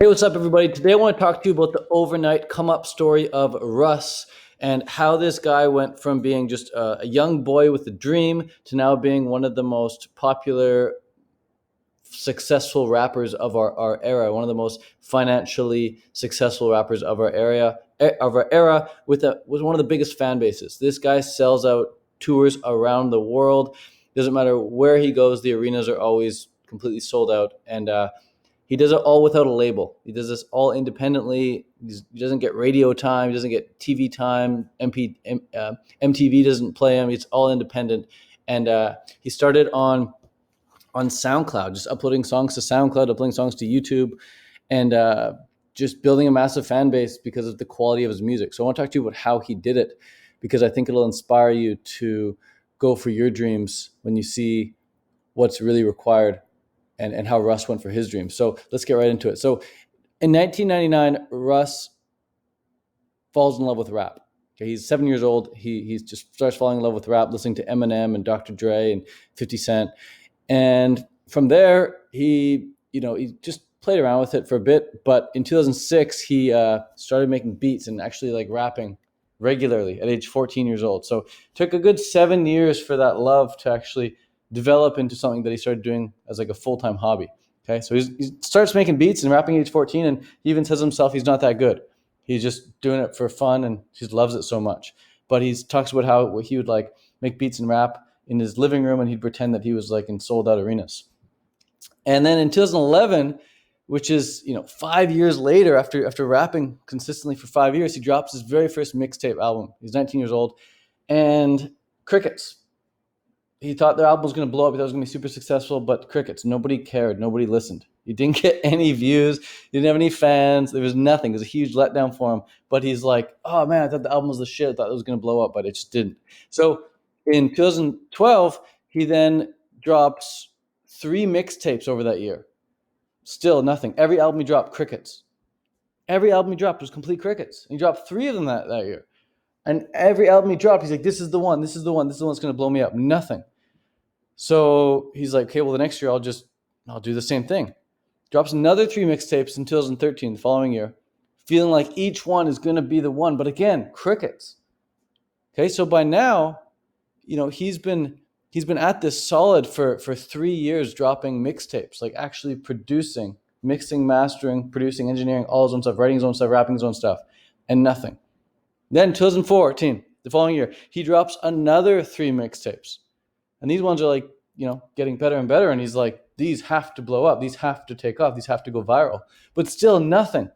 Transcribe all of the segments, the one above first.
Hey, what's up, everybody? Today I want to talk to you about the overnight come up story of Russ and how this guy went from being just a young boy with a dream to now being one of the most popular, successful rappers of our era, one of the most financially successful rappers of our era with one of the biggest fan bases. This guy sells out tours around the world. Doesn't matter where he goes, the arenas are always completely sold out, and he does it all without a label. He does this all independently. He doesn't get radio time. He doesn't get TV time. MTV doesn't play him. It's all independent. And he started on SoundCloud, just uploading songs to SoundCloud, uploading songs to YouTube, and just building a massive fan base because of the quality of his music. So I want to talk to you about how he did it, because I think it'll inspire you to go for your dreams when you see what's really required, and how Russ went for his dreams. So let's get right into it. So in 1999, Russ falls in love with rap. Okay, he's 7 years old. He just starts falling in love with rap, listening to Eminem and Dr. Dre and 50 Cent. And from there, he just played around with it for a bit. But in 2006, he started making beats and actually like rapping regularly at age 14 years old. So it took a good 7 years for that love to actually develop into something that he started doing as like a full-time hobby. Okay, so he starts making beats and rapping at age 14, and he even says himself he's not that good. He's just doing it for fun, and he just loves it so much. But he talks about how he would like make beats and rap in his living room, and he'd pretend that he was like in sold-out arenas. And then in 2011, which is 5 years later, after rapping consistently for 5 years, he drops his very first mixtape album. He's 19 years old, and crickets. He thought their album was going to blow up. He thought it was going to be super successful, but crickets. Nobody cared. Nobody listened. He didn't get any views. He didn't have any fans. There was nothing. It was a huge letdown for him. But he's like, oh, man, I thought the album was the shit. I thought it was going to blow up, but it just didn't. So in 2012, he then drops 3 mixtapes over that year. Still nothing. Every album he dropped, crickets. Every album he dropped was complete crickets. And he dropped 3 of them that year. And every album he dropped, he's like, this is the one that's going to blow me up. Nothing. So he's like, okay, well, the next year I'll do the same thing. Drops another 3 mixtapes in 2013, the following year, feeling like each one is going to be the one. But again, crickets. Okay, so by now, he's been at this solid for 3 years, dropping mixtapes, like actually producing, mixing, mastering, producing, engineering, all his own stuff, writing his own stuff, rapping his own stuff, and nothing. Then 2014, the following year, he drops another 3 mixtapes. And these ones are like, getting better and better. And he's like, these have to blow up. These have to take off. These have to go viral. But still nothing.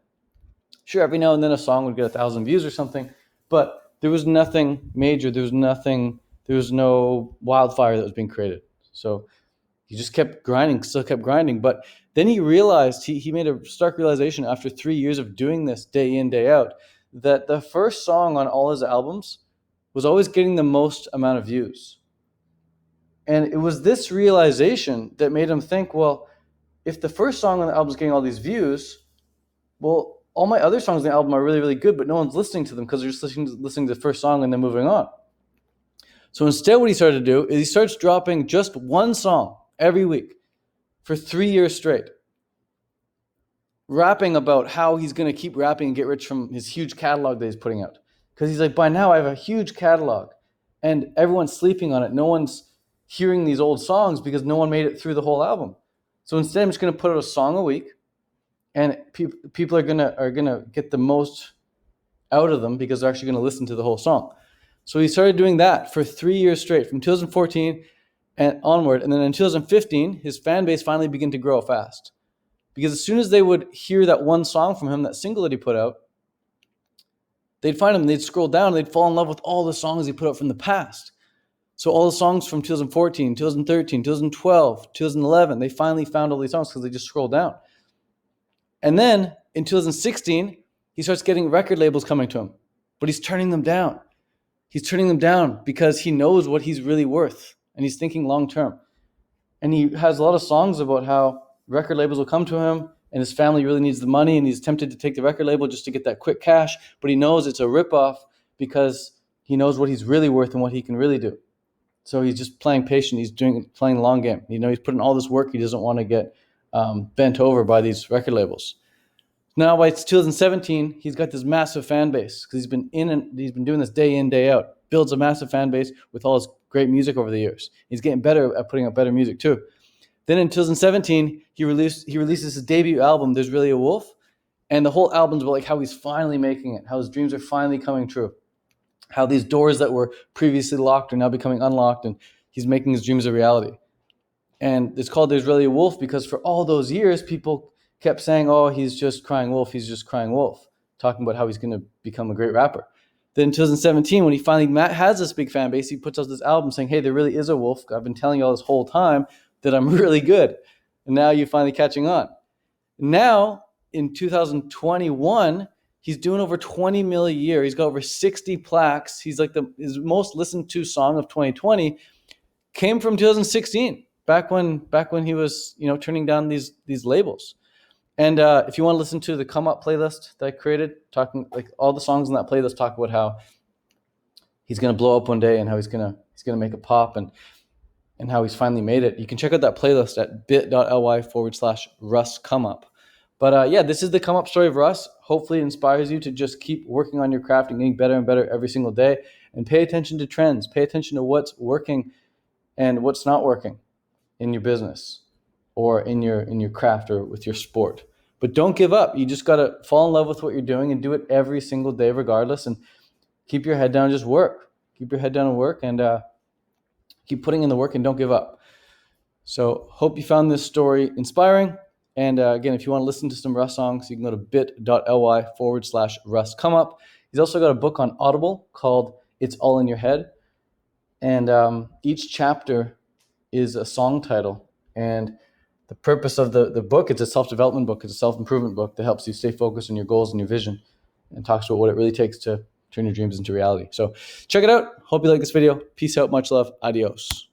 Sure, every now and then a song would get 1,000 views or something, but there was nothing major. There was no wildfire that was being created. So he just kept grinding, still kept grinding. But then he realized, he made a stark realization after 3 years of doing this day in, day out, that the first song on all his albums was always getting the most amount of views. And it was this realization that made him think, well, if the first song on the album is getting all these views, well, all my other songs on the album are really, really good, but no one's listening to them because they're just listening to the first song and then moving on. So instead, what he started to do is he starts dropping just one song every week for 3 years straight, rapping about how he's going to keep rapping and get rich from his huge catalog that he's putting out. Because he's like, by now I have a huge catalog and everyone's sleeping on it. No one's hearing these old songs because no one made it through the whole album. So instead, I'm just going to put out a song a week, and people are gonna get the most out of them because they're actually going to listen to the whole song. So he started doing that for 3 years straight, from 2014 and onward. And then in 2015, his fan base finally began to grow fast. Because as soon as they would hear that one song from him, that single that he put out, they'd find him, they'd scroll down, and they'd fall in love with all the songs he put out from the past. So all the songs from 2014, 2013, 2012, 2011, they finally found all these songs because they just scrolled down. And then in 2016, he starts getting record labels coming to him, but he's turning them down. He's turning them down because he knows what he's really worth, and he's thinking long term. And he has a lot of songs about how record labels will come to him, and his family really needs the money, and he's tempted to take the record label just to get that quick cash, but he knows it's a ripoff because he knows what he's really worth and what he can really do. So he's just playing patient. He's playing the long game. He's putting all this work. He doesn't want to get bent over by these record labels. Now by 2017, he's got this massive fan base because he's been doing this day in, day out. Builds a massive fan base with all his great music over the years. He's getting better at putting out better music too. Then in 2017, he releases his debut album, There's Really a Wolf, and the whole album's about like how he's finally making it, how his dreams are finally coming true, how these doors that were previously locked are now becoming unlocked, and he's making his dreams a reality. And it's called There's Really a Wolf because for all those years, people kept saying, oh, he's just crying wolf, he's just crying wolf, talking about how he's going to become a great rapper. Then in 2017, when he finally has this big fan base, he puts out this album saying, hey, there really is a wolf. I've been telling you all this whole time that I'm really good. And now you're finally catching on. Now, in 2021, he's doing over 20 mil a year. He's got over 60 plaques. He's like his most listened to song of 2020 came from 2016, back when he was, turning down these labels. And if you want to listen to the Come Up playlist that I created, talking like all the songs in that playlist talk about how he's gonna blow up one day and how he's gonna make a pop and how he's finally made it. You can check out that playlist at bit.ly/Russ Come Up. But yeah, this is the come up story of Russ. Hopefully it inspires you to just keep working on your craft and getting better and better every single day, and pay attention to trends, pay attention to what's working and what's not working in your business or in your craft or with your sport. But don't give up. You just got to fall in love with what you're doing and do it every single day regardless, and keep your head down, just work. Keep your head down and work, and keep putting in the work and don't give up. So hope you found this story inspiring. And again, if you want to listen to some Russ songs, you can go to bit.ly/Russ Come Up. He's also got a book on Audible called It's All in Your Head. And each chapter is a song title. And the purpose of the book, it's a self-development book. It's a self-improvement book that helps you stay focused on your goals and your vision and talks about what it really takes to turn your dreams into reality. So check it out. Hope you like this video. Peace out. Much love. Adios.